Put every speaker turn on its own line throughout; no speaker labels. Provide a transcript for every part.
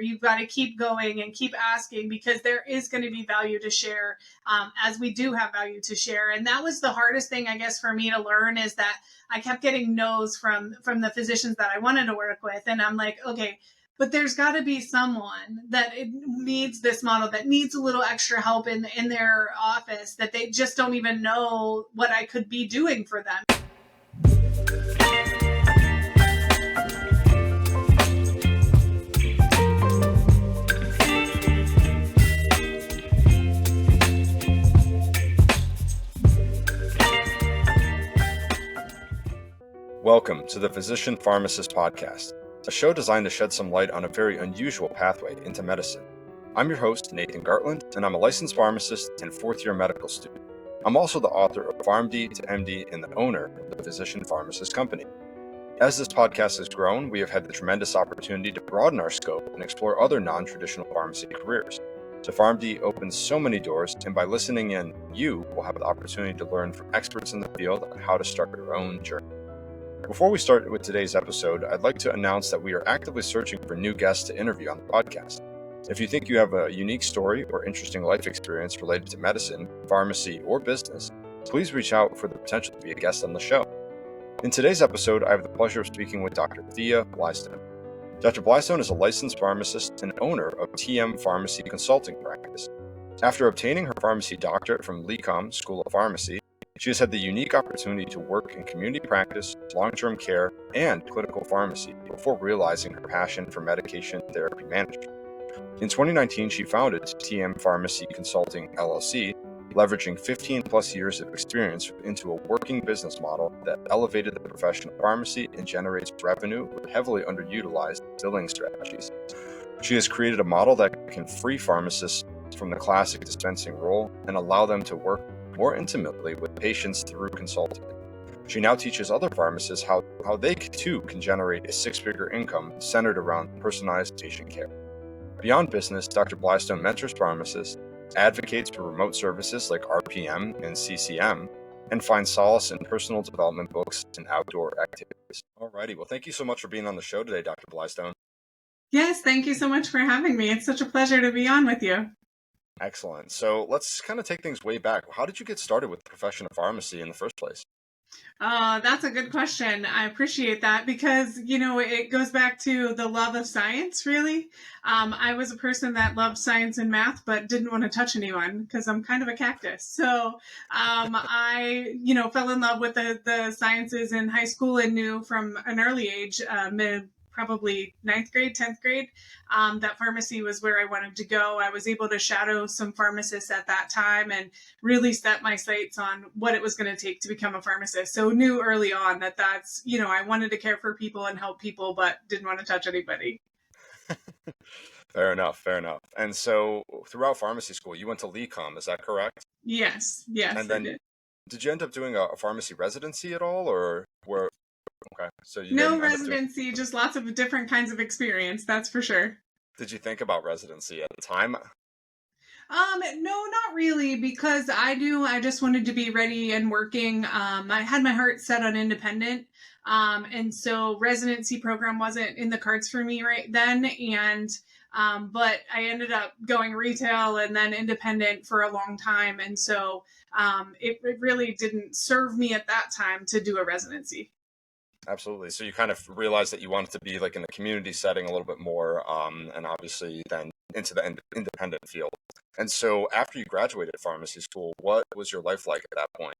You've got to keep going and keep asking, because there is going to be value to share, as we do have value to share. And that was the hardest thing, I guess, for me to learn, is that I kept getting no's from the physicians that I wanted to work with. And I'm like, okay, but there's got to be someone that it needs this model, that needs a little extra help in their office, that they just don't even know what I could be doing for them.
Welcome to the Physician Pharmacist podcast, a show designed to shed some light on a very unusual pathway into medicine. I'm your host, Nathan Gartland, and I'm a licensed pharmacist and fourth-year medical student. I'm also the author of PharmD to MD and the owner of the Physician Pharmacist Company. As this podcast has grown, we have had the tremendous opportunity to broaden our scope and explore other non-traditional pharmacy careers. So PharmD opens so many doors, and by listening in, you will have the opportunity to learn from experts in the field on how to start your own journey. Before we start with today's episode, I'd like to announce that we are actively searching for new guests to interview on the podcast. If you think you have a unique story or interesting life experience related to medicine, pharmacy, or business, please reach out for the potential to be a guest on the show. In today's episode, I have the pleasure of speaking with Dr. Thea Blystone. Dr. Blystone is a licensed pharmacist and owner of TM Pharmacy Consulting Practice. After obtaining her pharmacy doctorate from LECOM School of Pharmacy, she has had the unique opportunity to work in community practice, long-term care, and clinical pharmacy before realizing her passion for medication therapy management. In 2019, she founded TM Pharmacy Consulting LLC, leveraging 15 plus years of experience into a working business model that elevated the profession of pharmacy and generates revenue with heavily underutilized billing strategies. She has created a model that can free pharmacists from the classic dispensing role and allow them to work more intimately with patients through consulting. She now teaches other pharmacists how they too can generate a six-figure income centered around personalized patient care. Beyond business, Dr. Blystone mentors pharmacists, advocates for remote services like RPM and CCM, and finds solace in personal development books and outdoor activities. Alrighty, well, thank you so much for being on the show today, Dr. Blystone.
Yes, thank you so much for having me. It's such a pleasure to be on with you.
Excellent. So let's kind of take things way back. How did you get started with the profession of pharmacy in the first place?
That's a good question. I appreciate that because, it goes back to the love of science, really. I was a person that loved science and math, but didn't want to touch anyone because I'm kind of a cactus. So I, fell in love with the sciences in high school and knew from an early age, probably 9th grade, 10th grade, that pharmacy was where I wanted to go. I was able to shadow some pharmacists at that time and really set my sights on what it was going to take to become a pharmacist. So knew early on that that's, I wanted to care for people and help people, but didn't want to touch anybody.
Fair enough. And so throughout pharmacy school, you went to LECOM, is that correct?
Yes,
and then,
I
did you end up doing a pharmacy residency at all, or were... Okay, so you
no
didn't
residency, just lots of different kinds of experience, that's for sure.
Did you think about residency at the time?
No, not really, because I just wanted to be ready and working. I had my heart set on independent. And so residency program wasn't in the cards for me right then. And, but I ended up going retail and then independent for a long time. And so, it really didn't serve me at that time to do a residency.
Absolutely. So you kind of realized that you wanted to be like in the community setting a little bit more, and obviously then into the independent field. And so after you graduated pharmacy school, what was your life like at that point?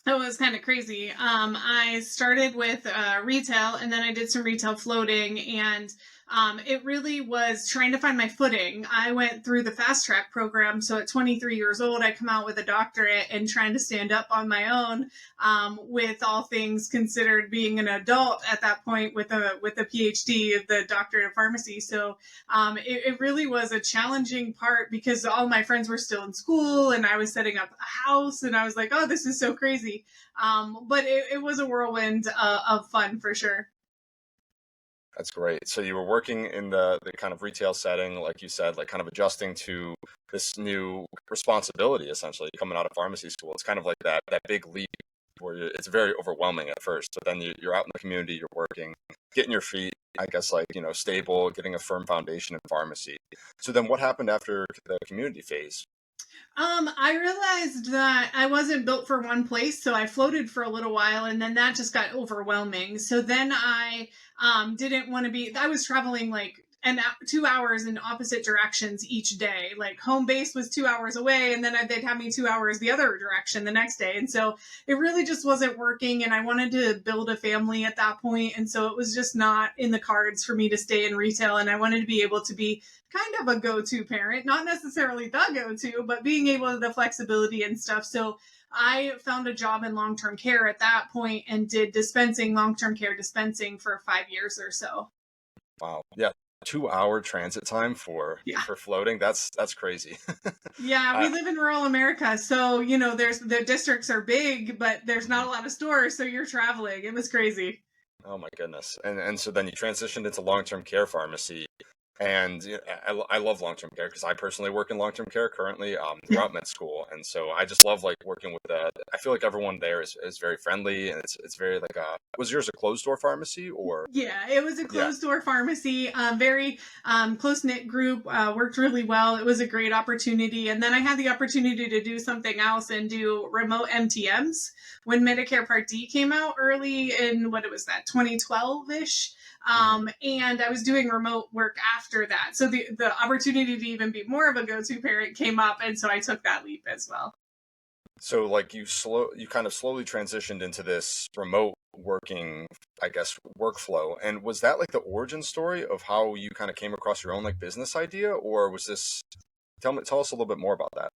It was kind of crazy. I started with retail, and then I did some retail floating, and it really was trying to find my footing. I went through the fast track program, so at 23 years old, I come out with a doctorate and trying to stand up on my own, with all things considered, being an adult at that point with a PhD, the doctorate of pharmacy. So it really was a challenging part because all my friends were still in school, and I was setting up a house, and I was like, oh, this is so crazy. But it was a whirlwind of fun for sure.
That's great. So you were working in the kind of retail setting, like you said, like kind of adjusting to this new responsibility, essentially coming out of pharmacy school. It's kind of like that big leap where it's very overwhelming at first, but then you're out in the community, you're working, getting your feet I guess, like, stable, getting a firm foundation in pharmacy. So then what happened after the community phase?
I realized that I wasn't built for one place, so I floated for a little while, and then that just got overwhelming. So then I didn't want to be. I was traveling like 2 hours in opposite directions each day. Like home base was 2 hours away, and then they'd have me 2 hours the other direction the next day, and so it really just wasn't working. And I wanted to build a family at that point, and so it was just not in the cards for me to stay in retail. And I wanted to be able to be kind of a go-to parent, not necessarily the go-to, but being able to the flexibility and stuff. So I found a job in long-term care at that point and did long-term care dispensing for 5 years or so.
Wow. Yeah. 2 hour transit time
Yeah.
for floating. That's crazy.
Yeah, we
I,
live in rural America. So, there's the districts are big, but there's not a lot of stores. So you're traveling. It was crazy.
oh my goodness. And so then you transitioned into long-term care pharmacy. And I love long-term care because I personally work in long-term care currently
Yeah.
throughout med school. And so I just love like working with I feel like everyone there is very friendly, and it's very like was yours a closed door pharmacy or?
Yeah, it was a
Yeah.
closed door pharmacy, very close knit group, worked really well. It was a great opportunity. And then I had the opportunity to do something else and do remote MTMs when Medicare Part D came out early in 2012 ish. And I was doing remote work after that. So the opportunity to even be more of a go-to parent came up. And so I took that leap as well.
So like you kind of slowly transitioned into this remote working, I guess, workflow. And was that like the origin story of how you kind of came across your own like business idea, or was this? Tell us a little bit more about that.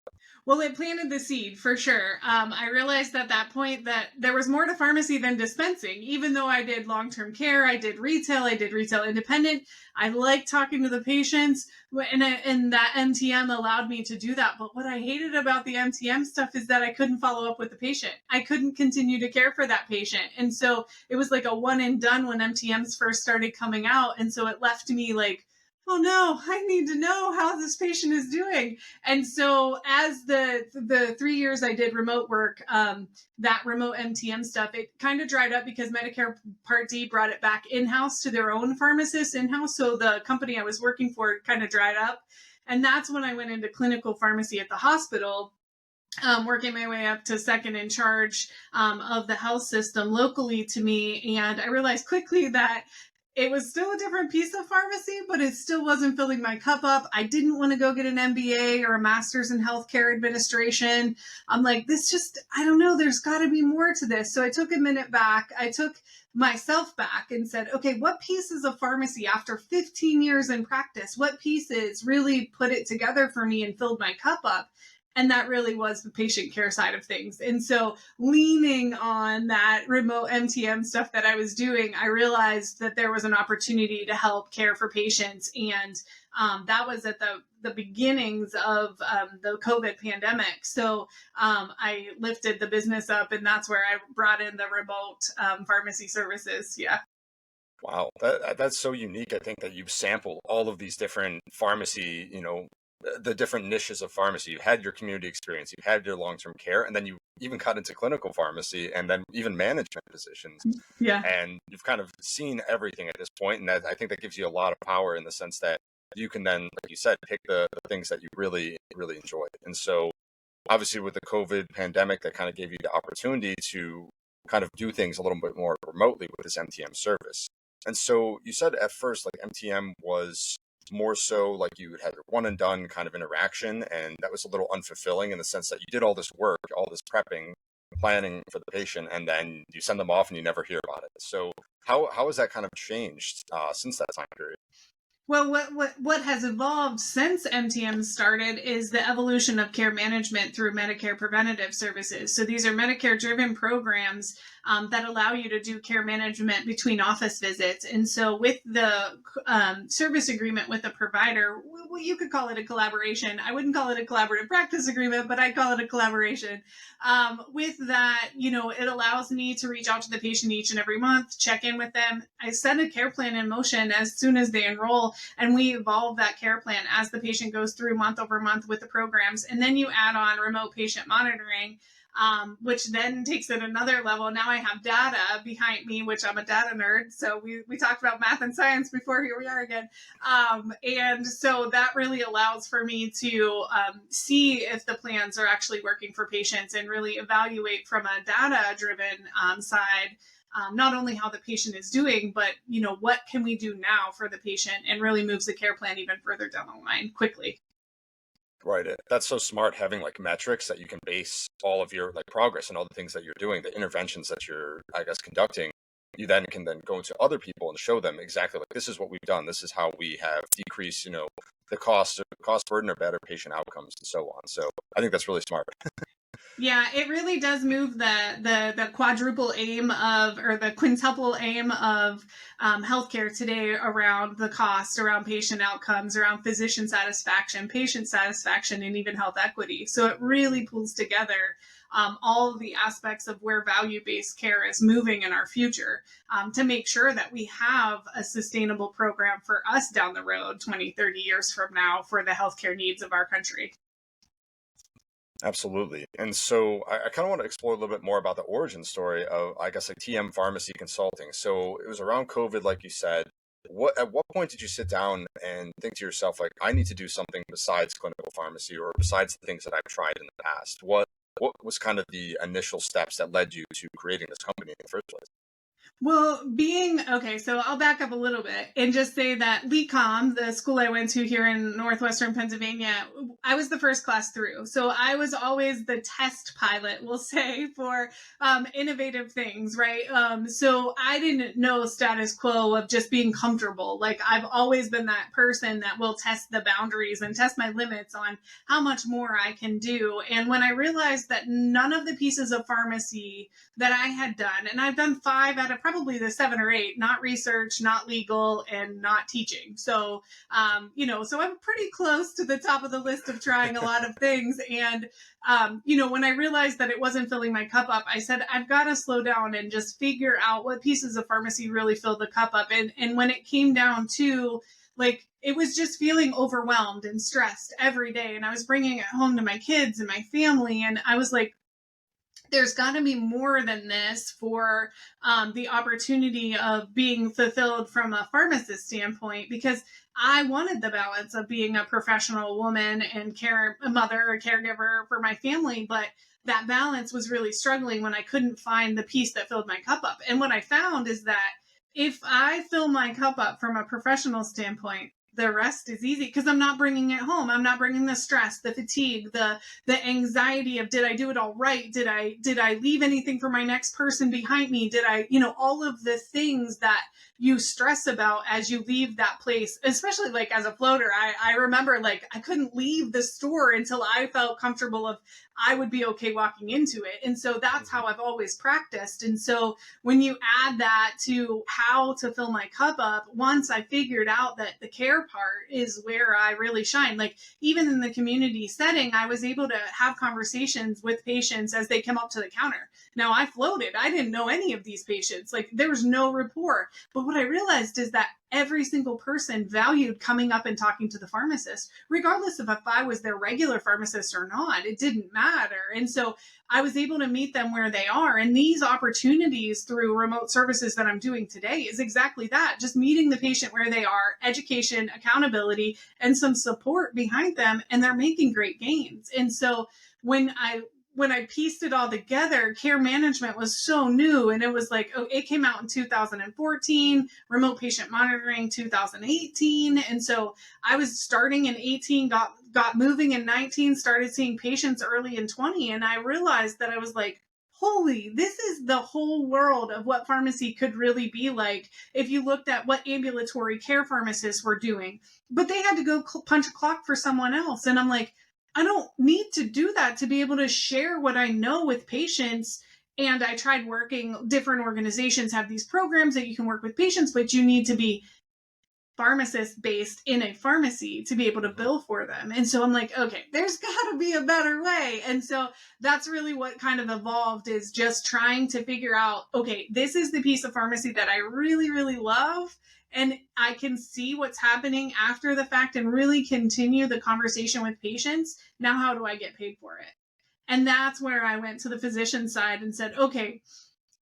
Well, it planted the seed for sure. I realized at that point that there was more to pharmacy than dispensing. Even though I did long-term care, I did retail independent. I liked talking to the patients, and that MTM allowed me to do that. But what I hated about the MTM stuff is that I couldn't follow up with the patient. I couldn't continue to care for that patient. And so it was like a one and done when MTMs first started coming out. And so it left me like, oh no, I need to know how this patient is doing. And so as the 3 years I did remote work, that remote MTM stuff, it kind of dried up because Medicare Part D brought it back in-house to their own pharmacists in-house. So the company I was working for kind of dried up. And that's when I went into clinical pharmacy at the hospital, working my way up to second in charge of the health system locally to me. And I realized quickly that it was still a different piece of pharmacy, but it still wasn't filling my cup up. I didn't want to go get an MBA or a master's in healthcare administration. I'm like, I don't know, there's got to be more to this. So I took a minute back. I took myself back and said, okay, what pieces of pharmacy after 15 years in practice, what pieces really put it together for me and filled my cup up? And that really was the patient care side of things. And so leaning on that remote MTM stuff that I was doing, I realized that there was an opportunity to help care for patients. And that was at the beginnings of the COVID pandemic. So I lifted the business up, and that's where I brought in the remote pharmacy services. Yeah.
Wow, that's so unique. I think that you've sampled all of these different pharmacy, the different niches of pharmacy. You had your community experience, you had your long-term care, and then you even got into clinical pharmacy and then even management positions.
Yeah.
And you've kind of seen everything at this point, and I think that gives you a lot of power in the sense that you can then, like you said, pick the things that you really, really enjoy. And so obviously with the COVID pandemic, that kind of gave you the opportunity to kind of do things a little bit more remotely with this MTM service. And so you said at first, like MTM was more so like you had a one and done kind of interaction, and that was a little unfulfilling in the sense that you did all this work, all this prepping, planning for the patient, and then you send them off and you never hear about it. So how has that kind of changed since that time period?
Well, what has evolved since MTM started is the evolution of care management through Medicare preventative services. So these are Medicare-driven programs that allow you to do care management between office visits. And so with the service agreement with the provider, you could call it a collaboration. I wouldn't call it a collaborative practice agreement, but I call it a collaboration. With that, it allows me to reach out to the patient each and every month, check in with them. I set a care plan in motion as soon as they enroll, and we evolve that care plan as the patient goes through month over month with the programs. And then you add on remote patient monitoring. which then takes it another level. Now I have data behind me, which I'm a data nerd. So we talked about math and science before, here we are again. And so that really allows for me to see if the plans are actually working for patients and really evaluate from a data-driven side, not only how the patient is doing, but, what can we do now for the patient, and really moves the care plan even further down the line quickly.
Right. That's so smart, having like metrics that you can base all of your like progress and all the things that you're doing, the interventions that you're, I guess, conducting. You then can then go into other people and show them exactly like, this is what we've done. This is how we have decreased, the cost burden or better patient outcomes and so on. So I think that's really smart.
Yeah, it really does move the quadruple aim or the quintuple aim of healthcare today around the cost, around patient outcomes, around physician satisfaction, patient satisfaction, and even health equity. So it really pulls together all of the aspects of where value-based care is moving in our future, to make sure that we have a sustainable program for us down the road, 20, 30 years from now, for the healthcare needs of our country.
Absolutely. And so I kind of want to explore a little bit more about the origin story of, I guess, like TM Pharmacy Consulting. So it was around COVID, like you said. At what point did you sit down and think to yourself, like, I need to do something besides clinical pharmacy or besides the things that I've tried in the past? What was kind of the initial steps that led you to creating this company in the first place?
Well, so I'll back up a little bit and just say that LECOM, the school I went to here in Northwestern Pennsylvania, I was the first class through. So I was always the test pilot, we'll say, for innovative things, right? So I didn't know status quo of just being comfortable. Like, I've always been that person that will test the boundaries and test my limits on how much more I can do. And when I realized that none of the pieces of pharmacy that I had done, and I've done 5 out of probably the 7 or 8, not research, not legal, and not teaching. So, so I'm pretty close to the top of the list of trying a lot of things. And, when I realized that it wasn't filling my cup up, I said, I've got to slow down and just figure out what pieces of pharmacy really fill the cup up. And when it came down to, like, it was just feeling overwhelmed and stressed every day. And I was bringing it home to my kids and my family. And I was like, there's got to be more than this for the opportunity of being fulfilled from a pharmacist standpoint, because I wanted the balance of being a professional woman and a mother, a caregiver for my family. But that balance was really struggling when I couldn't find the piece that filled my cup up. And what I found is that if I fill my cup up from a professional standpoint, the rest is easy because I'm not bringing it home. I'm not bringing the stress, the fatigue, the anxiety of, did I do it all right? Did I leave anything for my next person behind me? Did I, all of the things that you stress about as you leave that place, especially like as a floater. I remember, like, I couldn't leave the store until I felt comfortable of I would be okay walking into it. And so that's how I've always practiced. And so when you add that to how to fill my cup up, once I figured out that the care part is where I really shine, like even in the community setting, I was able to have conversations with patients as they come up to the counter. Now, I floated. I didn't know any of these patients. Like, there was no rapport. But what I realized is that every single person valued coming up and talking to the pharmacist, regardless of if I was their regular pharmacist or not. It didn't matter. And so I was able to meet them where they are. And these opportunities through remote services that I'm doing today is exactly that. Just meeting the patient where they are, education, accountability, and some support behind them. And they're making great gains. And so when I pieced it all together, care management was so new. And it was like, it came out in 2014, remote patient monitoring 2018. And so I was starting in 18, got moving in 19, started seeing patients early in 20. And I realized that I was like, holy, this is the whole world of what pharmacy could really be like if you looked at what ambulatory care pharmacists were doing. But they had to go punch a clock for someone else. And I'm like, I don't need to do that to be able to share what I know with patients. And I tried working, different organizations have these programs that you can work with patients, but you need to be pharmacist based in a pharmacy to be able to bill for them. And so I'm like, okay, there's got to be a better way. And so that's really what kind of evolved, is just trying to figure out, okay, this is the piece of pharmacy that I really, really love. And I can see what's happening after the fact and really continue the conversation with patients. Now, how do I get paid for it? And that's where I went to the physician side and said, okay,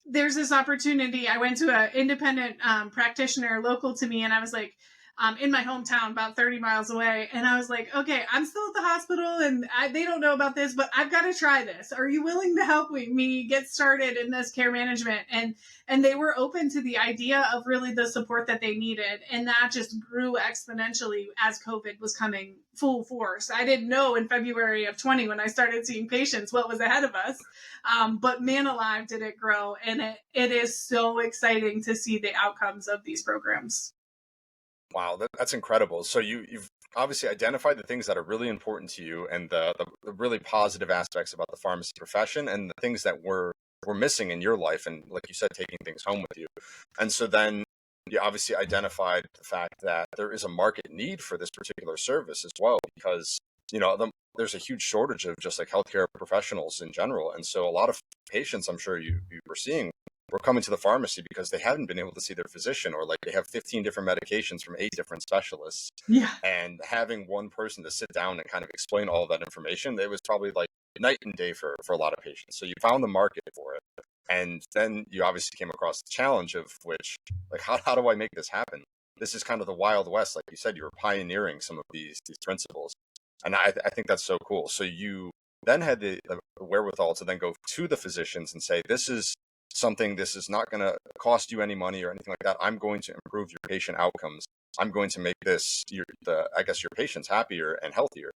there's this opportunity. I went to an independent practitioner local to me, and I was like, in my hometown, about 30 miles away. And I was like, okay, I'm still at the hospital and they don't know about this, but I've got to try this. Are you willing to help me get started in this care management? And they were open to the idea of really the support that they needed. And that just grew exponentially as COVID was coming full force. I didn't know in February of 20, when I started seeing patients, what was ahead of us. But man alive, did it grow. And it is so exciting to see the outcomes of these programs.
Wow, that's incredible. So you've obviously identified the things that are really important to you and the really positive aspects about the pharmacy profession and the things that were missing in your life, and like you said, taking things home with you. And so then you obviously identified the fact that there is a market need for this particular service as well, because there's a huge shortage of just like healthcare professionals in general. And so a lot of patients, I'm sure you were seeing, were coming to the pharmacy because they haven't been able to see their physician, or like they have 15 different medications from 8 different specialists.
Yeah.
And having one person to sit down and kind of explain all of that information, it was probably like night and day for a lot of patients. So you found the market for it. And then you obviously came across the challenge of which, like, how do I make this happen? This is kind of the Wild West. Like you said, you were pioneering some of these principles. And I think that's so cool. So you then had the wherewithal to then go to the physicians and say, this is not going to cost you any money or anything like that. I'm going to improve your patient outcomes. I'm going to make your patients happier and healthier.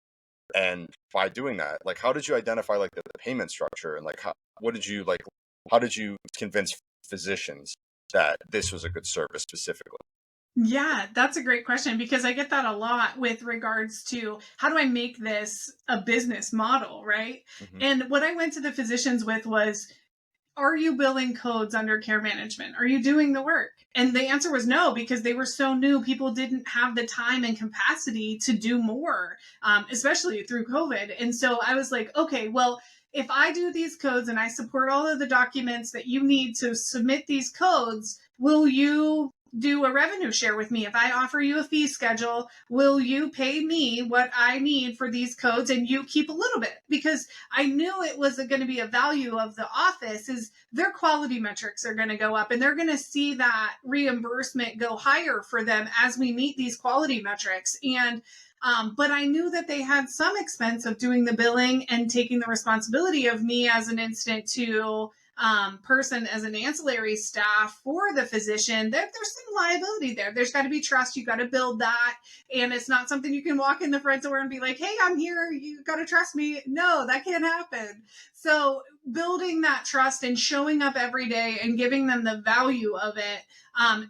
And by doing that, like, how did you identify like the payment structure, and like how did you convince physicians that this was a good service specifically?
Yeah, that's a great question, because I get that a lot with regards to how do I make this a business model, right?
Mm-hmm.
And what I went to the physicians with was, are you billing codes under care management? Are you doing the work? And the answer was no, because they were so new. People didn't have the time and capacity to do more, especially through COVID. And so I was like, okay, well, if I do these codes and I support all of the documents that you need to submit these codes, will you do a revenue share with me? If I offer you a fee schedule, will you pay me what I need for these codes and you keep a little bit? Because I knew it was going to be a value of the office, is their quality metrics are going to go up and they're going to see that reimbursement go higher for them as we meet these quality metrics. And but I knew that they had some expense of doing the billing and taking the responsibility of me as an instant to person, as an ancillary staff for the physician. There's some liability there. There's got to be trust. You got to build that. And it's not something you can walk in the front door and be like, hey, I'm here. You got to trust me. No, that can't happen. So building that trust and showing up every day and giving them the value of it.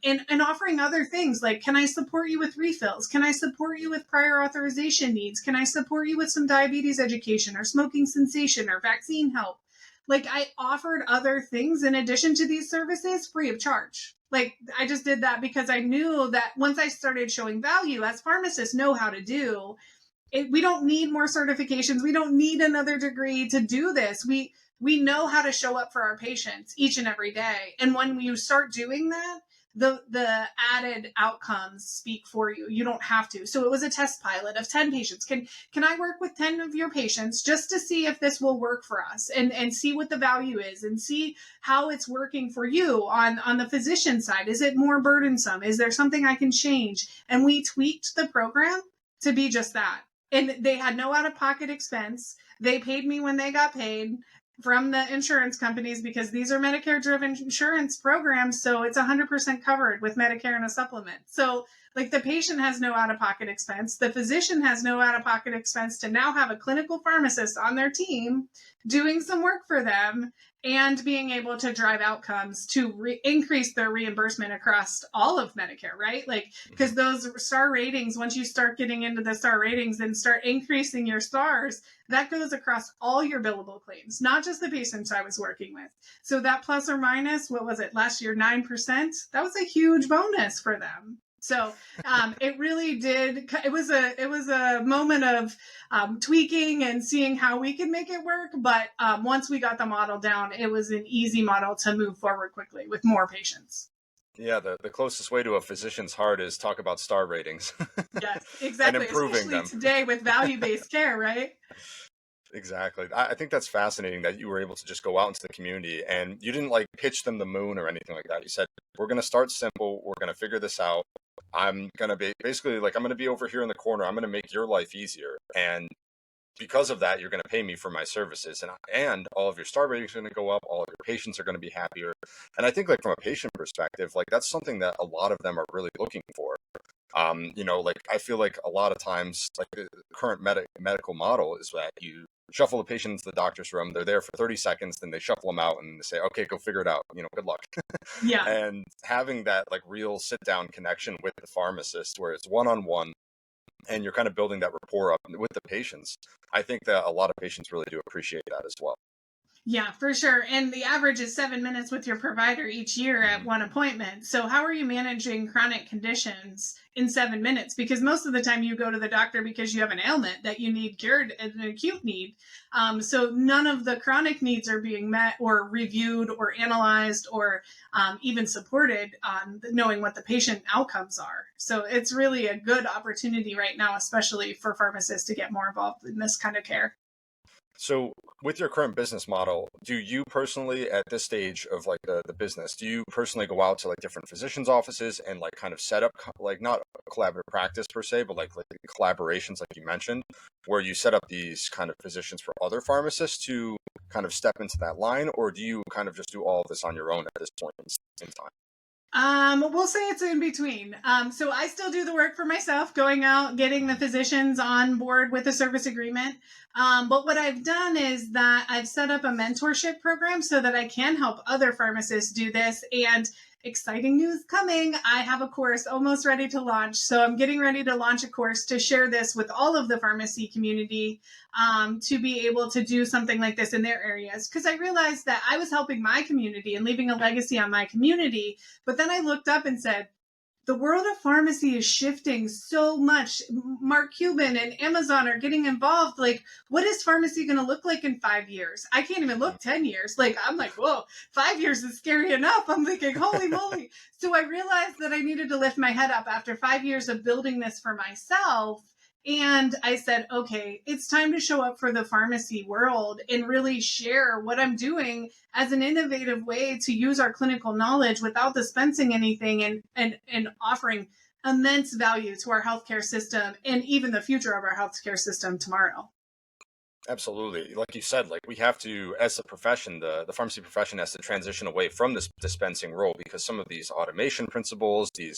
And offering other things like, can I support you with refills? Can I support you with prior authorization needs? Can I support you with some diabetes education or smoking cessation or vaccine help? Like, I offered other things in addition to these services free of charge. Like, I just did that because I knew that once I started showing value, as pharmacists know how to do it, we don't need more certifications. We don't need another degree to do this. We know how to show up for our patients each and every day. And when you start doing that, the added outcomes speak for you. You don't have to. So it was a test pilot of 10 patients. Can I work with 10 of your patients just to see if this will work for us and see what the value is and see how it's working for you on the physician side? Is it more burdensome? Is there something I can change? And we tweaked the program to be just that. And they had no out-of-pocket expense. They paid me when they got paid from the insurance companies, because these are Medicare-driven insurance programs. So it's 100% covered with Medicare and a supplement. So like, the patient has no out-of-pocket expense. The physician has no out-of-pocket expense to now have a clinical pharmacist on their team doing some work for them and being able to drive outcomes to increase their reimbursement across all of Medicare, right? Like, because those star ratings, once you start getting into the star ratings and start increasing your stars, that goes across all your billable claims, not just the patients I was working with. So that plus or minus, what was it last year, 9%? That was a huge bonus for them. So it really did. It was a moment of tweaking and seeing how we could make it work. But once we got the model down, it was an easy model to move forward quickly with more patients.
Yeah, the closest way to a physician's heart is talk about star ratings.
Yes, exactly.
And improving
Especially
them
today with value-based care, right?
Exactly. I think that's fascinating that you were able to just go out into the community and you didn't like pitch them the moon or anything like that. You said, we're going to start simple. We're going to figure this out. I'm going to be basically like, I'm going to be over here in the corner. I'm going to make your life easier. And because of that, you're going to pay me for my services, and all of your star ratings are going to go up. All of your patients are going to be happier. And I think like from a patient perspective, like that's something that a lot of them are really looking for. Like I feel like a lot of times, like the current medical model is that you shuffle the patient into the doctor's room. They're there for 30 seconds, then they shuffle them out and they say, okay, go figure it out. Good luck.
Yeah.
And having that like real sit down connection with the pharmacist where it's one-on-one and you're kind of building that rapport up with the patients. I think that a lot of patients really do appreciate that as well.
Yeah, for sure. And the average is 7 minutes with your provider each year at one appointment. So, how are you managing chronic conditions in 7 minutes? Because most of the time you go to the doctor because you have an ailment that you need cured, an acute need. So, none of the chronic needs are being met or reviewed or analyzed or even supported on knowing what the patient outcomes are. So, it's really a good opportunity right now, especially for pharmacists to get more involved in this kind of care.
So with your current business model, do you personally at this stage of like the business, do you personally go out to like different physicians offices and like kind of set up like not collaborative practice per se, but like collaborations like you mentioned, where you set up these kind of positions for other pharmacists to kind of step into that line, or do you kind of just do all of this on your own at this point in time?
We'll say it's in between. So I still do the work for myself, going out, getting the physicians on board with a service agreement. But what I've done is that I've set up a mentorship program so that I can help other pharmacists do this. And exciting news coming. I have a course almost ready to launch. So I'm getting ready to launch a course to share this with all of the pharmacy community, to be able to do something like this in their areas. Because I realized that I was helping my community and leaving a legacy on my community. But then I looked up and said, the world of pharmacy is shifting so much. Mark Cuban and Amazon are getting involved. Like, what is pharmacy going to look like in 5 years? I can't even look 10 years. Like, I'm like, whoa, 5 years is scary enough. I'm thinking, holy moly. So I realized that I needed to lift my head up after 5 years of building this for myself. And I said, okay, it's time to show up for the pharmacy world and really share what I'm doing as an innovative way to use our clinical knowledge without dispensing anything, and offering immense value to our healthcare system and even the future of our healthcare system tomorrow.
Absolutely. Like you said, like we have to, as a profession, the pharmacy profession has to transition away from this dispensing role because some of these automation principles, these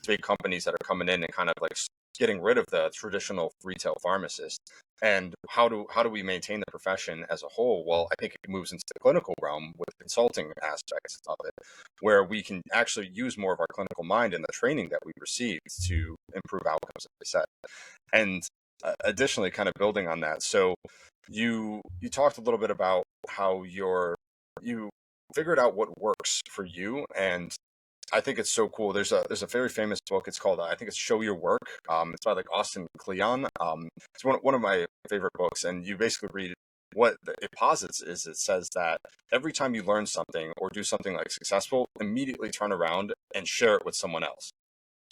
big companies that are coming in and kind of like getting rid of the traditional retail pharmacist. And how do we maintain the profession as a whole? Well, I think it moves into the clinical realm with consulting aspects of it, where we can actually use more of our clinical mind and the training that we received to improve outcomes, as I said. And additionally, kind of building on that, so you talked a little bit about how you figured out what works for you, and I think it's so cool. There's a very famous book. It's called I think it's Show Your Work. It's by like Austin Kleon. It's one of my favorite books, and you basically read what it posits is it says that every time you learn something or do something like successful, immediately turn around and share it with someone else.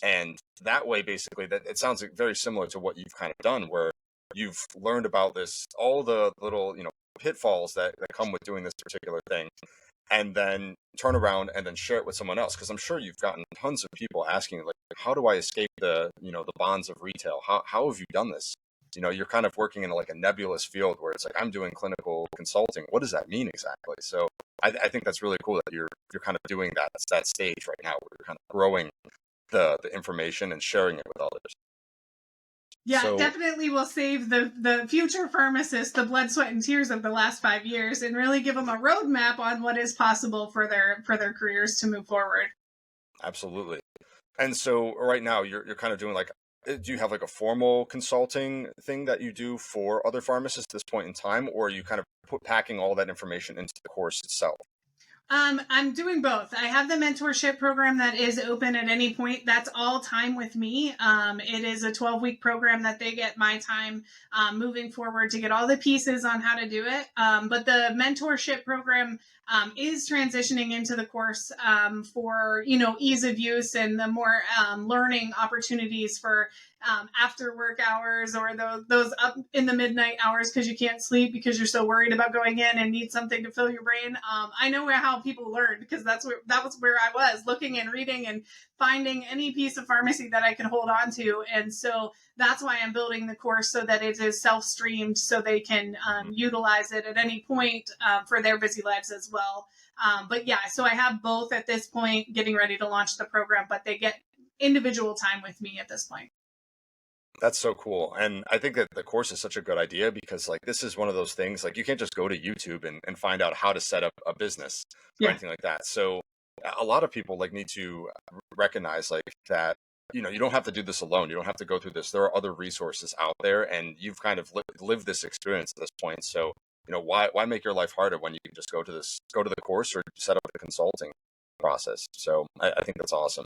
And that way, basically, that it sounds like very similar to what you've kind of done, where you've learned about this, all the little, pitfalls that come with doing this particular thing, and then turn around and then share it with someone else. Because I'm sure you've gotten tons of people asking, like, how do I escape the bonds of retail? How have you done this? You're kind of working in like a nebulous field where it's like, I'm doing clinical consulting. What does that mean exactly? So I think that's really cool that you're kind of doing that stage right now where you're kind of growing the information and sharing it with others.
Yeah,
So
definitely will save the future pharmacists the blood, sweat, and tears of the last 5 years and really give them a roadmap on what is possible for their careers to move forward.
absolutely. And so right now you're kind of doing like, do you have like a formal consulting thing that you do for other pharmacists at this point in time, or are you kind of packing all that information into the course itself?
I'm doing both. I have the mentorship program that is open at any point. That's all time with me. It is a 12-week program that they get my time moving forward to get all the pieces on how to do it. But the mentorship program is transitioning into the course for ease of use and the more learning opportunities for after work hours, or those up in the midnight hours because you can't sleep because you're so worried about going in and need something to fill your brain. I know how people learned, because that was where I was looking and reading and finding any piece of pharmacy that I could hold on to. And so that's why I'm building the course, so that it is self-streamed, so they can utilize it at any point for their busy lives as well. But yeah, so I have both at this point, getting ready to launch the program, but they get individual time with me at this point.
That's so cool. And I think that the course is such a good idea, because like this is one of those things, like you can't just go to YouTube and find out how to set up a business or
Yeah.
anything like that. So a lot of people like need to recognize like that, you don't have to do this alone. You don't have to go through this. There are other resources out there, and you've kind of lived this experience at this point. So, why make your life harder when you can just go to the course or set up the consulting process. So I think that's awesome.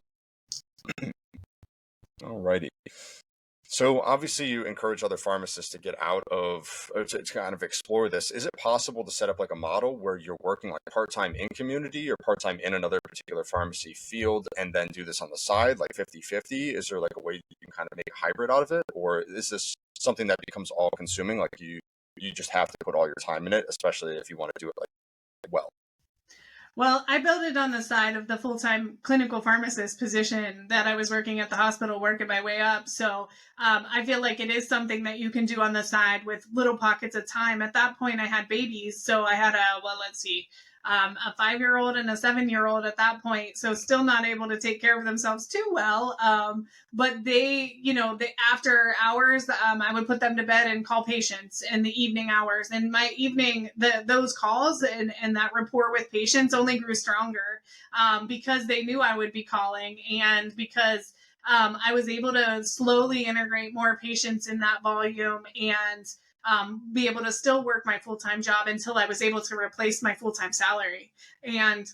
Alrighty. So obviously you encourage other pharmacists to get out of, or to kind of explore this. Is it possible to set up like a model where you're working like part-time in community or part-time in another particular pharmacy field, and then do this on the side, like 50-50? Is there like a way you can kind of make a hybrid out of it? Or is this something that becomes all consuming? Like you just have to put all your time in it, especially if you want to do it like well?
Well, I built it on the side of the full-time clinical pharmacist position that I was working at the hospital, working my way up. So I feel like it is something that you can do on the side with little pockets of time. At that point, I had babies. So I had a 5-year-old and a 7-year-old at that point. So still not able to take care of themselves too well. But after hours, I would put them to bed and call patients in the evening hours. And my evening, those calls and that rapport with patients only grew stronger because they knew I would be calling, and because I was able to slowly integrate more patients in that volume, and be able to still work my full-time job until I was able to replace my full-time salary. And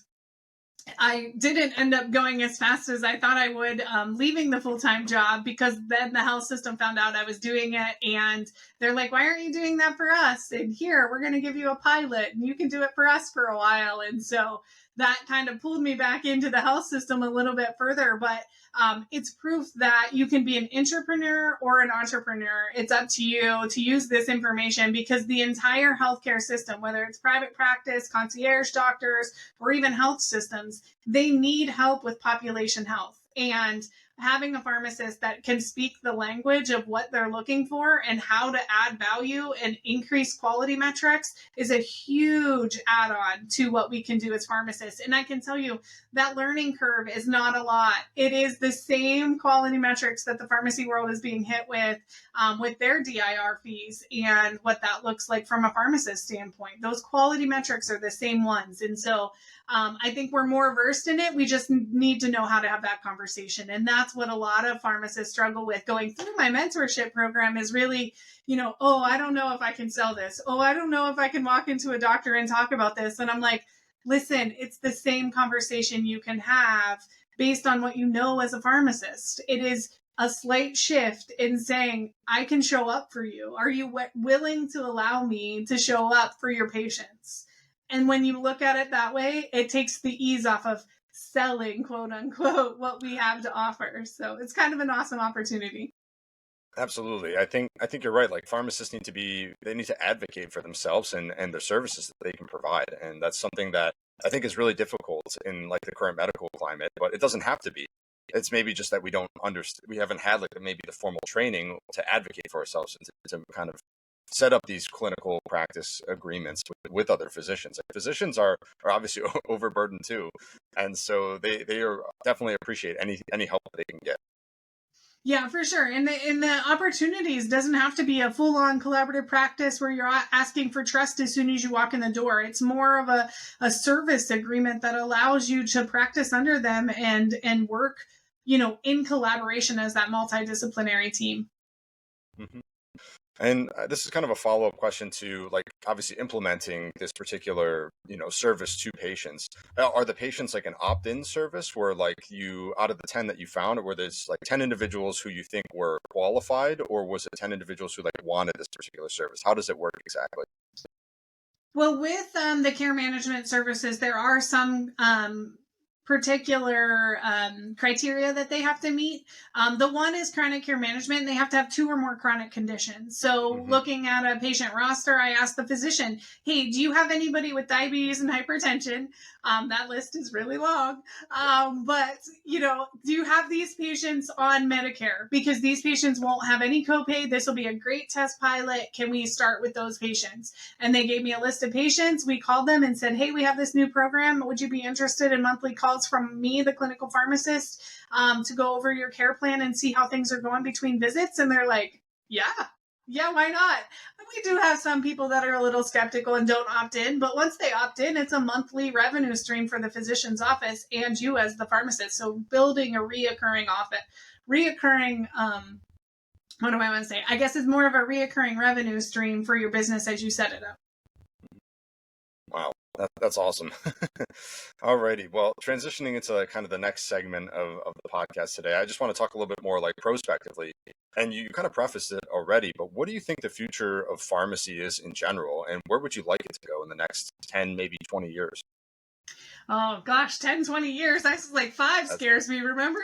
I didn't end up going as fast as I thought I would, leaving the full-time job, because then the health system found out I was doing it, and they're like, why aren't you doing that for us? And here, we're going to give you a pilot and you can do it for us for a while. And so that kind of pulled me back into the health system a little bit further. But it's proof that you can be an intrapreneur or an entrepreneur. It's up to you to use this information, because the entire healthcare system, whether it's private practice, concierge doctors, or even health systems, they need help with population health. And having a pharmacist that can speak the language of what they're looking for and how to add value and increase quality metrics is a huge add-on to what we can do as pharmacists. And I can tell you that learning curve is not a lot. It is the same quality metrics that the pharmacy world is being hit with their DIR fees, and what that looks like from a pharmacist standpoint. Those quality metrics are the same ones. And so I think we're more versed in it. We just need to know how to have that conversation. And that's what a lot of pharmacists struggle with going through my mentorship program, is really, oh, I don't know if I can sell this. Oh, I don't know if I can walk into a doctor and talk about this. And I'm like, listen, it's the same conversation you can have based on what you know as a pharmacist. It is a slight shift in saying, I can show up for you. Are you willing to allow me to show up for your patients? And when you look at it that way, it takes the ease off of selling, quote unquote, what we have to offer. So it's kind of an awesome opportunity.
Absolutely. I think you're right. Like pharmacists they need to advocate for themselves and their services that they can provide. And that's something that I think is really difficult in like the current medical climate, but it doesn't have to be. It's maybe just that we don't understand, we haven't had like maybe the formal training to advocate for ourselves and to kind of set up these clinical practice agreements with other physicians. Like physicians are obviously overburdened too. And so they are definitely appreciate any help that they can get.
Yeah, for sure. And the opportunities doesn't have to be a full-on collaborative practice where you're asking for trust as soon as you walk in the door. It's more of a service agreement that allows you to practice under them and work, in collaboration as that multidisciplinary team.
Mm-hmm. And this is kind of a follow-up question to like obviously implementing this particular, service to patients. Are the patients like an opt-in service where like you, out of the 10 that you found, were there's like 10 individuals who you think were qualified, or was it 10 individuals who like wanted this particular service? How does it work exactly?
Well, with the care management services, there are some particular criteria that they have to meet. The one is chronic care management, and they have to have 2 or more chronic conditions. So looking at a patient roster, I asked the physician, hey, do you have anybody with diabetes and hypertension? That list is really long. But, do you have these patients on Medicare? Because these patients won't have any copay. This will be a great test pilot. Can we start with those patients? And they gave me a list of patients. We called them and said, hey, we have this new program. Would you be interested in monthly calls from me, the clinical pharmacist, to go over your care plan and see how things are going between visits? And they're like, yeah, why not? We do have some people that are a little skeptical and don't opt in, but once they opt in, it's a monthly revenue stream for the physician's office and you as the pharmacist. So building a reoccurring, what do I want to say? I guess it's more of a reoccurring revenue stream for your business as you set it up.
Wow, that's awesome. Alrighty, well, transitioning into kind of the next segment of the podcast today, I just want to talk a little bit more like prospectively. And you kind of prefaced it already, but what do you think the future of pharmacy is in general, and where would you like it to go in the next 10, maybe 20 years?
Oh gosh, 10, 20 years. That's like 5 scares me, remember?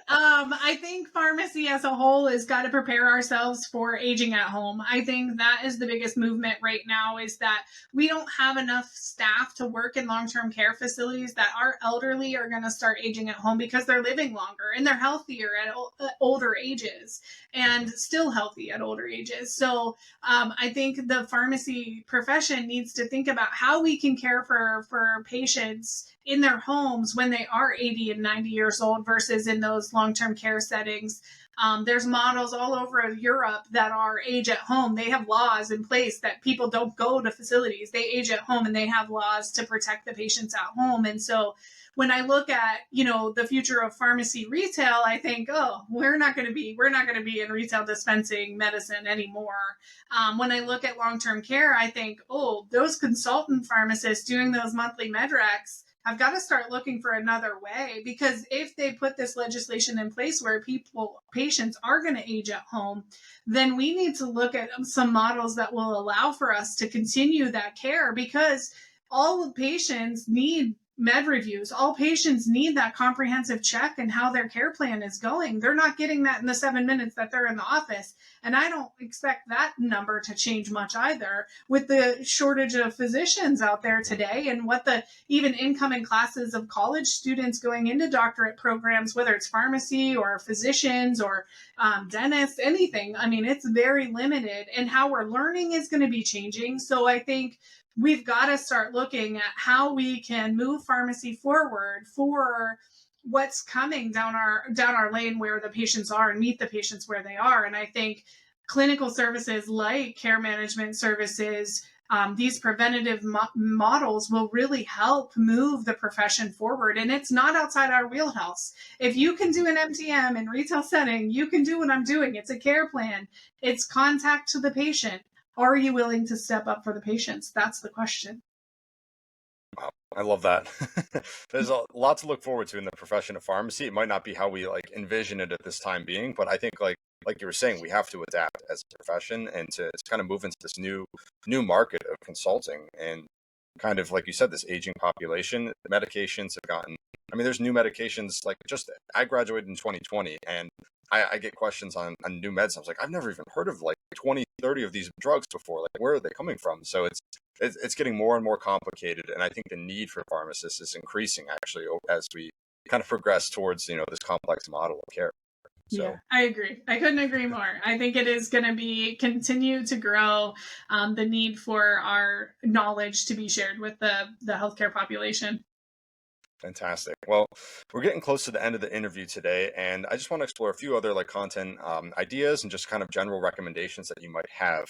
I think pharmacy as a whole has got to prepare ourselves for aging at home. I think that is the biggest movement right now, is that we don't have enough staff to work in long-term care facilities, that our elderly are going to start aging at home because they're living longer and they're healthier at older ages and still healthy at older ages. So I think the pharmacy profession needs to think about how we can care for patients in their homes when they are 80 and 90 years old versus in those long-term care settings. There's models all over Europe that are age at home. They have laws in place that people don't go to facilities. They age at home and they have laws to protect the patients at home. And so when I look at, the future of pharmacy retail, I think, we're not going to be in retail dispensing medicine anymore. When I look at long-term care, I think, those consultant pharmacists doing those monthly med recs have got to start looking for another way, because if they put this legislation in place where patients are going to age at home, then we need to look at some models that will allow for us to continue that care, because all patients need med reviews. All patients need that comprehensive check and how their care plan is going. They're not getting that in the 7 minutes that they're in the office. And I don't expect that number to change much either, with the shortage of physicians out there today and what the even incoming classes of college students going into doctorate programs, whether it's pharmacy or physicians or dentists, anything. I mean, it's very limited, and how we're learning is going to be changing. So I think we've got to start looking at how we can move pharmacy forward for what's coming down our lane where the patients are, and meet the patients where they are. And I think clinical services like care management services, these preventative models will really help move the profession forward. And it's not outside our wheelhouse. If you can do an MTM in retail setting, you can do what I'm doing. It's a care plan. It's contact to the patient. Are you willing to step up for the patients? That's the question.
Wow, I love that. There's a lot to look forward to in the profession of pharmacy. It might not be how we envision it at this time being, but I think like you were saying, we have to adapt as a profession and to kind of move into this new market of consulting, and kind of like you said, this aging population. The medications have gotten. I mean, there's new medications. I graduated in 2020, and I get questions on new meds. I was like, I've never even heard of 20, 30 of these drugs before. Where are they coming from? So it's getting more and more complicated, and I think the need for pharmacists is increasing actually as we kind of progress towards this complex model of care. So.
Yeah, I agree. I couldn't agree more. I think it is going to continue to grow, the need for our knowledge to be shared with the healthcare population.
Fantastic. Well, we're getting close to the end of the interview today, and I just want to explore a few other content ideas and just kind of general recommendations that you might have.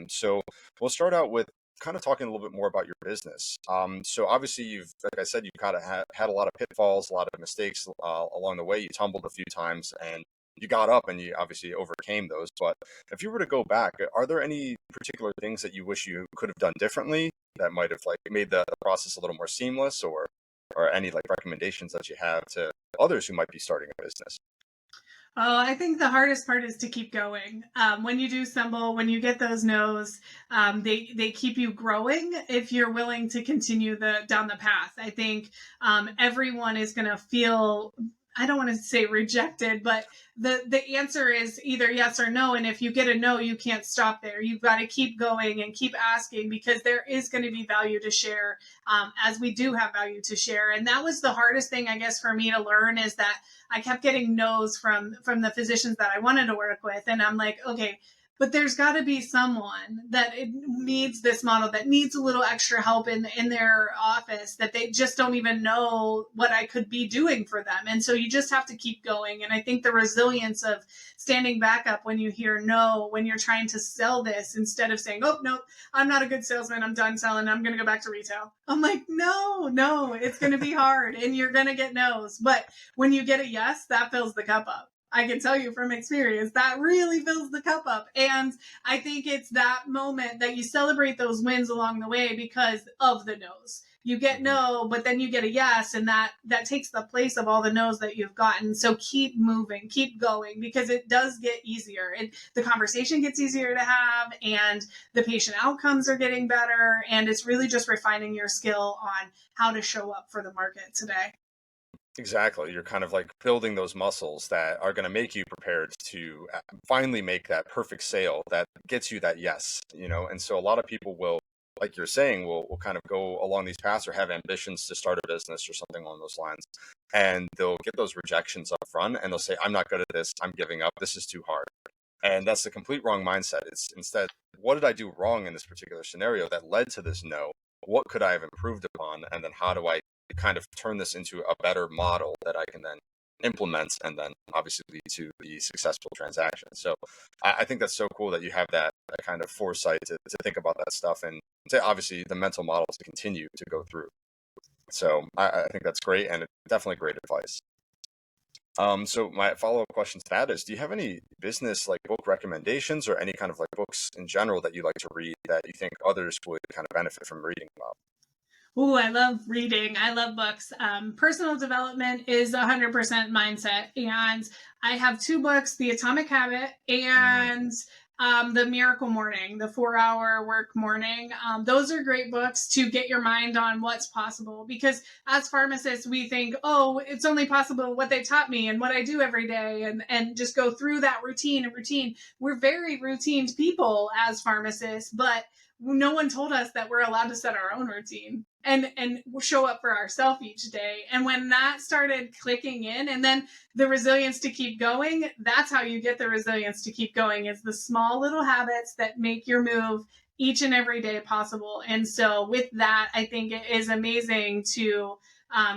So we'll start out with kind of talking a little bit more about your business. So obviously like I said, you've kind of had a lot of pitfalls, a lot of mistakes along the way. You tumbled a few times and you got up, and you obviously overcame those. But if you were to go back, are there any particular things that you wish you could have done differently that might have made the process a little more seamless, or any recommendations that you have to others who might be starting a business?
Oh, I think the hardest part is to keep going. When you do stumble, when you get those no's, they keep you growing if you're willing to continue down the path. I think everyone is going to feel. I don't want to say rejected, but the answer is either yes or no. And if you get a no, you can't stop there. You've got to keep going and keep asking, because there is going to be value to share, as we do have value to share. And that was the hardest thing, I guess, for me to learn, is that I kept getting no's from the physicians that I wanted to work with. And I'm like, okay, but there's got to be someone that it needs this model, that needs a little extra help in their office, that they just don't even know what I could be doing for them. And so you just have to keep going. And I think the resilience of standing back up when you hear no, when you're trying to sell this, instead of saying, oh, no, I'm not a good salesman, I'm done selling, I'm going to go back to retail. I'm like, no, it's going to be hard and you're going to get no's. But when you get a yes, that fills the cup up. I can tell you from experience, that really fills the cup up. And I think it's that moment that you celebrate those wins along the way because of the no's. You get no, but then you get a yes, and that takes the place of all the no's that you've gotten. So keep moving, keep going, because it does get easier. The conversation gets easier to have, and the patient outcomes are getting better. And it's really just refining your skill on how to show up for the market today.
Exactly. You're kind of like building those muscles that are going to make you prepared to finally make that perfect sale that gets you that yes, And so a lot of people will, like you're saying, will kind of go along these paths or have ambitions to start a business or something along those lines. And they'll get those rejections up front and they'll say, I'm not good at this. I'm giving up. This is too hard. And that's the complete wrong mindset. It's instead, what did I do wrong in this particular scenario that led to this no? What could I have improved upon? And then how do I kind of turn this into a better model that I can then implement and then obviously lead to the successful transaction. So I think that's so cool that you have that kind of foresight to think about that stuff and to obviously the mental model to continue to go through. So I think that's great and definitely great advice. So my follow-up question to that is, do you have any business like book recommendations or any kind of like books in general that you like to read that you think others would kind of benefit from reading about?
Oh, I love reading. I love books. Personal development is 100% mindset. And I have two books, The Atomic Habit and The Miracle Morning, the 4-hour work morning. Those are great books to get your mind on what's possible. Because as pharmacists, we think, oh, it's only possible what they taught me and what I do every day, and just go through that routine and routine. We're very routine people as pharmacists, but no one told us that we're allowed to set our own routine and show up for ourselves each day. And when that started clicking in, and then the resilience to keep going, that's how you get the resilience to keep going. It's the small little habits that make your move each and every day possible. And so with that, I think it is amazing to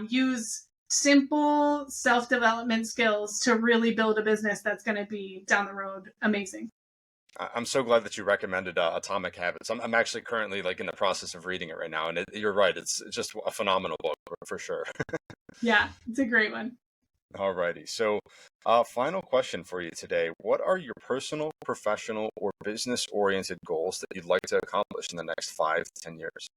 use simple self-development skills to really build a business that's going to be down the road amazing.
I'm so glad that you recommended Atomic Habits. I'm actually currently like in the process of reading it right now, and you're right. It's just a phenomenal book for sure.
Yeah, it's a great one.
Alrighty. So, final question for you today. What are your personal, professional, or business-oriented goals that you'd like to accomplish in the next 5 to 10 years?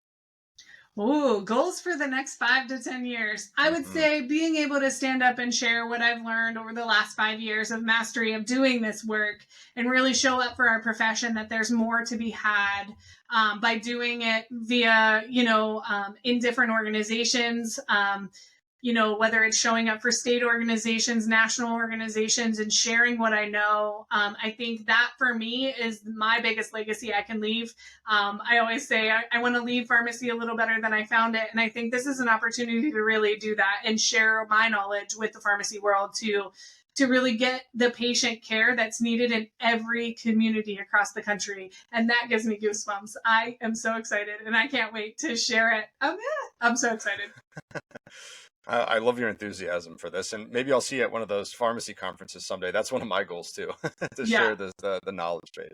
Oh, goals for the next 5 to 10 years. I would say being able to stand up and share what I've learned over the last 5 years of mastery of doing this work, and really show up for our profession, that there's more to be had by doing it via, in different organizations. Whether it's showing up for state organizations, national organizations, and sharing what I know. I think that for me is my biggest legacy I can leave. I always say I want to leave pharmacy a little better than I found it. And I think this is an opportunity to really do that and share my knowledge with the pharmacy world to really get the patient care that's needed in every community across the country. And that gives me goosebumps. I am so excited and I can't wait to share it. I'm so excited.
I love your enthusiasm for this, and maybe I'll see you at one of those pharmacy conferences someday. That's one of my goals too, to share
Yeah.
the knowledge base.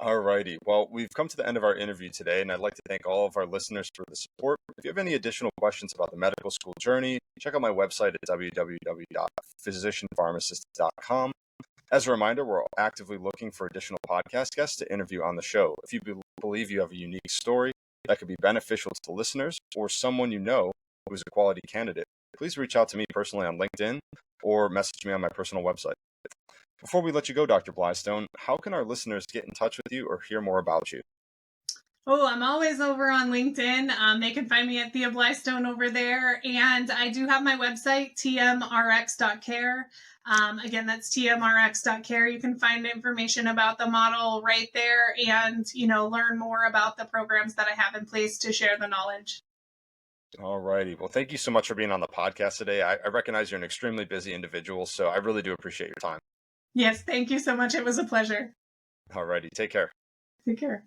Alrighty. Well, we've come to the end of our interview today, and I'd like to thank all of our listeners for the support. If you have any additional questions about the medical school journey, check out my website at www.physicianpharmacist.com. As a reminder, we're actively looking for additional podcast guests to interview on the show. If you believe you have a unique story that could be beneficial to the listeners or someone you know who's a quality candidate, please reach out to me personally on LinkedIn or message me on my personal website. Before we let you go, Dr. Blystone, how can our listeners get in touch with you or hear more about you?
Oh, I'm always over on LinkedIn. They can find me at Thea Blystone over there. And I do have my website, tmrx.care. Again, that's tmrx.care. You can find information about the model right there and, learn more about the programs that I have in place to share the knowledge.
All righty. Well, thank you so much for being on the podcast today. I recognize you're an extremely busy individual, so I really do appreciate your time.
Yes, thank you so much. It was a pleasure.
All righty. Take care.
Take care.